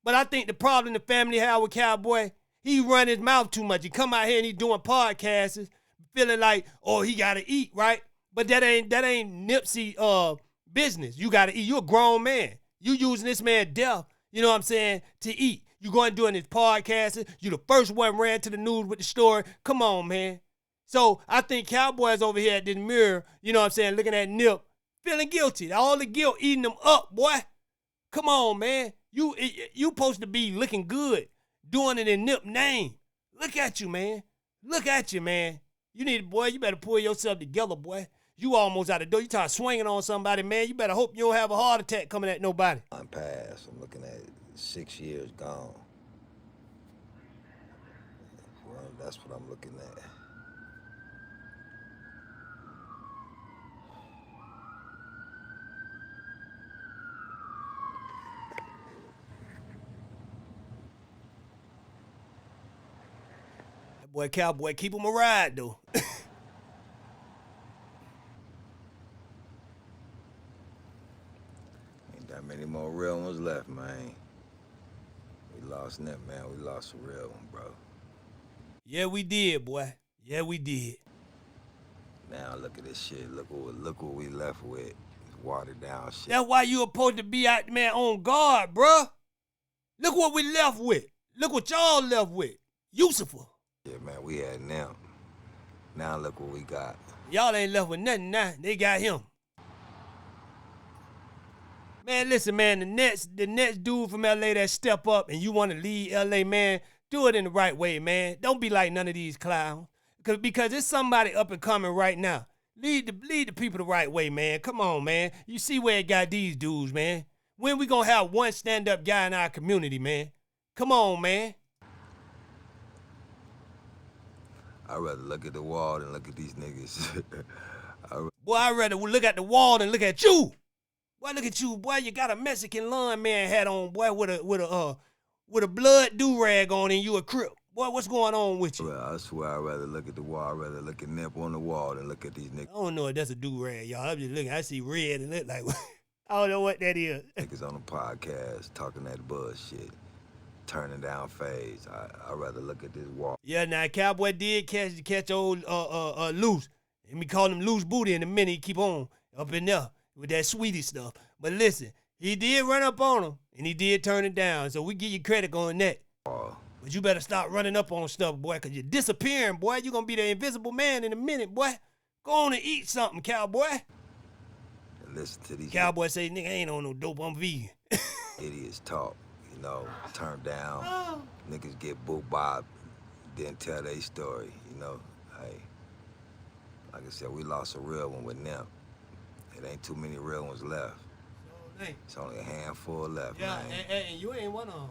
Speaker 2: But I think the problem the family had with Cowboy, he run his mouth too much. He come out here and he doing podcasts, feeling like, oh, he got to eat, right? But that ain't Nipsey business. You got to eat. You a grown man. You using this man death, you know what I'm saying, to eat. You going doing his podcast. You the first one ran to the news with the story. Come on, man. So I think Cowboy's over here at this mirror, you know what I'm saying, looking at Nip, feeling guilty. All the guilt eating them up, boy. Come on, man. You supposed to be looking good, doing it in Nip name. Look at you, man. Look at you, man. You better pull yourself together, boy. You almost out the door. You try swinging on somebody, man. You better hope you don't have a heart attack coming at nobody.
Speaker 17: I'm past. I'm looking at 6 years gone. Well, that's what I'm looking at.
Speaker 2: That boy Cowboy, keep him a ride, though.
Speaker 17: Ain't that many more real ones left, man. We lost Nip, man. We lost a real one, bro.
Speaker 2: Yeah, we did, boy. Yeah, we did.
Speaker 17: Now look at this shit. Look what we left with. It's watered down shit.
Speaker 2: That's why you supposed to be out, man, on guard, bruh. Look what we left with. Look what y'all left with. Yusufa.
Speaker 17: Yeah, man, we had Nip. Now look what we got.
Speaker 2: Y'all ain't left with nothing now. They got him. Man, listen, man, the next dude from LA that step up and you want to lead LA, man, Do it in the right way, man. Don't be like none of these clowns. Because it's somebody up and coming right now. Lead the people the right way, man. Come on, man. You see where it got these dudes, man. When we gonna have one stand-up guy in our community, man? Come on, man.
Speaker 17: I'd rather look at the wall than look at these niggas.
Speaker 2: Boy, I'd rather look at the wall than look at you. Boy, look at you. Boy, you got a Mexican lawn man hat on, boy, with a blood do-rag on and you a Crip. Boy, what's going on with you?
Speaker 17: Well, I swear I'd rather look at the wall. I'd rather look at Nip on the wall than look at these niggas.
Speaker 2: I don't know if that's a do-rag, y'all. I'm just looking. I see red and look like, I don't know what that is.
Speaker 17: Niggas on the podcast talking that bullshit, turning down fades. I'd rather look at this wall.
Speaker 2: Yeah, now Cowboy did catch old Loose. And we call him Loose Booty in a minute. He keep on up in there with that sweetie stuff. But listen, he did run up on him, and he did turn it down. So we give you credit on that. But you better stop running up on stuff, boy, because you're disappearing, boy. You're going to be the invisible man in a minute, boy. Go on and eat something, Cowboy.
Speaker 17: And listen to these
Speaker 2: Cowboy say, nigga, I ain't on no dope, I'm vegan.
Speaker 17: idiots talk, you know, turn down. Niggas get boo-bopped, then tell their story, you know. Hey, like I said, we lost a real one with Nip. It ain't too many real ones left. It's only a handful left,
Speaker 2: yeah,
Speaker 17: man.
Speaker 2: And you ain't one of them.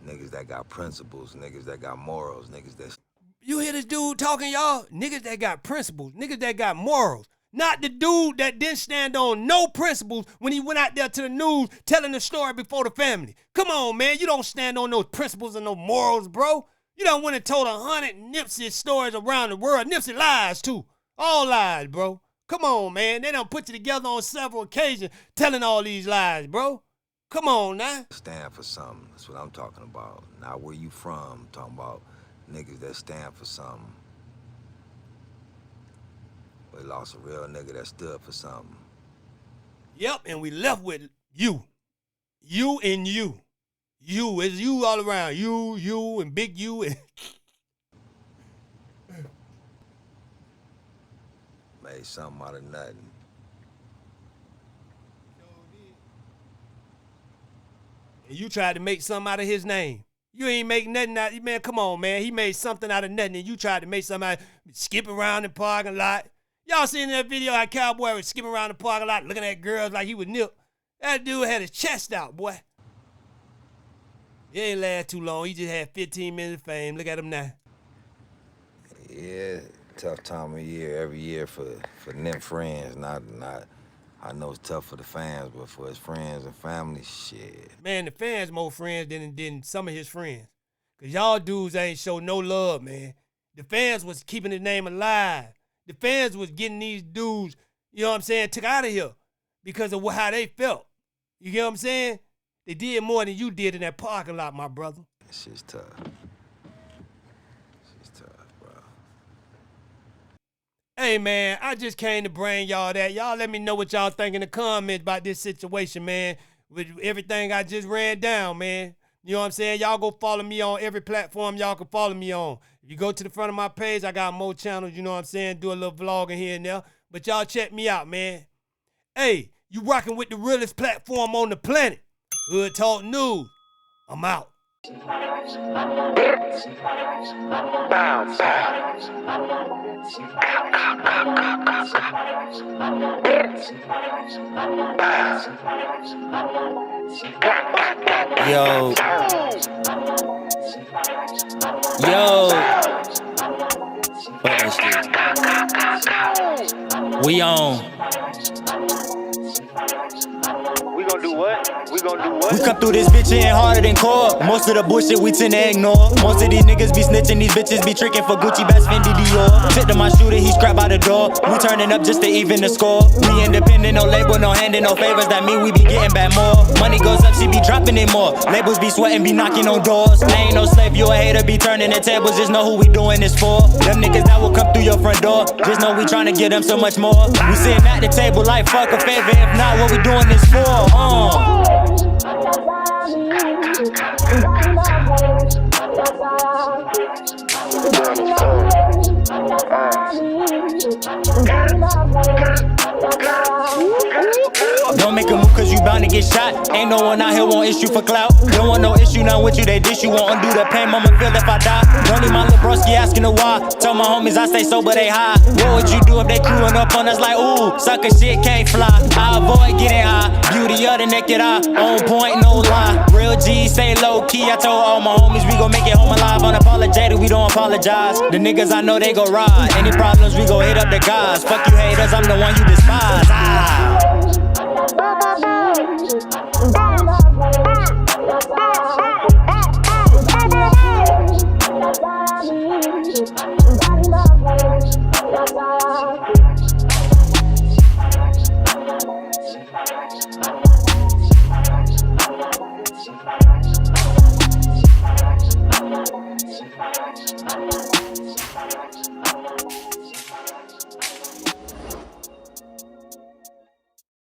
Speaker 17: Niggas that got principles, niggas that got morals, niggas that...
Speaker 2: You hear this dude talking, y'all? Niggas that got principles, niggas that got morals. Not the dude that didn't stand on no principles when he went out there to the news telling the story before the family. Come on, man. You don't stand on those principles and no morals, bro. You done went and told 100 Nipsey stories around the world. Nipsey lies, too. All lies, bro. Come on, man. They done put you together on several occasions telling all these lies, bro. Come on now.
Speaker 17: Stand for something. That's what I'm talking about. Not where you from. I'm talking about niggas that stand for something. We lost a real nigga that stood for something.
Speaker 2: Yep, and we left with you. You and you. You. It's you all around. You, and big you. And
Speaker 17: made something out of nothing.
Speaker 2: And you tried to make something out of his name. You ain't make nothing out of, man, come on, man. He made something out of nothing, and you tried to make something out of skip around the parking lot. Y'all seen that video how Cowboy was skipping around the parking lot looking at girls like he was Nip? That dude had his chest out, boy. It ain't last too long. He just had 15 minutes of fame. Look at him now.
Speaker 17: Yeah, tough time of year every year for Nip friends. Not. I know it's tough for the fans, but for his friends and family, shit.
Speaker 2: Man, the fans more friends than some of his friends. Because y'all dudes ain't show no love, man. The fans was keeping his name alive. The fans was getting these dudes, you know what I'm saying, took out of here because of how they felt. You get what I'm saying? They did more than you did in that parking lot, my brother.
Speaker 17: That shit's tough. Shit's tough, bro.
Speaker 2: Hey, man, I just came to bring y'all that. Y'all let me know what y'all think in the comments about this situation, man, with everything I just ran down, man. You know what I'm saying? Y'all go follow me on every platform y'all can follow me on. If you go to the front of my page, I got more channels, you know what I'm saying? Do a little vlogging here and there. But y'all check me out, man. Hey, you rocking with the realest platform on the planet. Hood Talk News. I'm out.
Speaker 18: Yo. Fuck that shit. We on.
Speaker 10: We gonna do what? We gonna do what?
Speaker 18: We come through this bitch hitting harder than core. Most of the bullshit we tend to ignore. Most of these niggas be snitching, these bitches be tricking for Gucci, Bass, Fendi, Dior. Tip to my shooter, he scrap by the door. We turning up just to even the score. We independent, no label, no handing, no favors. That mean we be getting back more. Money goes up, she be dropping it more. Labels be sweating, be knocking on doors. I ain't no slave, you a hater, be turning the tables. Just know who we doing this for. Them niggas that will come through your front door. Just know we trying to get them so much more. We sitting at the table like fuck a favor. If not, what we doing this for? Don't Don't make a move cause you bound to get shot. Ain't no one out here want issue for clout. Don't want no issue now with you, they dish you. Won't undo the pain, mama feel if I die. Don't need my little broski asking the why. Tell my homies I stay sober, they high. What would you do if they crewing up on us like, ooh, sucker shit can't fly? I avoid getting high. Beauty of the naked eye. On point, no lie. Real G, stay low key. I told all my homies we gon' make it home alive. Unapologetic, we don't apologize. The niggas I know they go ride. Any problems, we go hit up the guys. Fuck you haters, I'm the one you despise.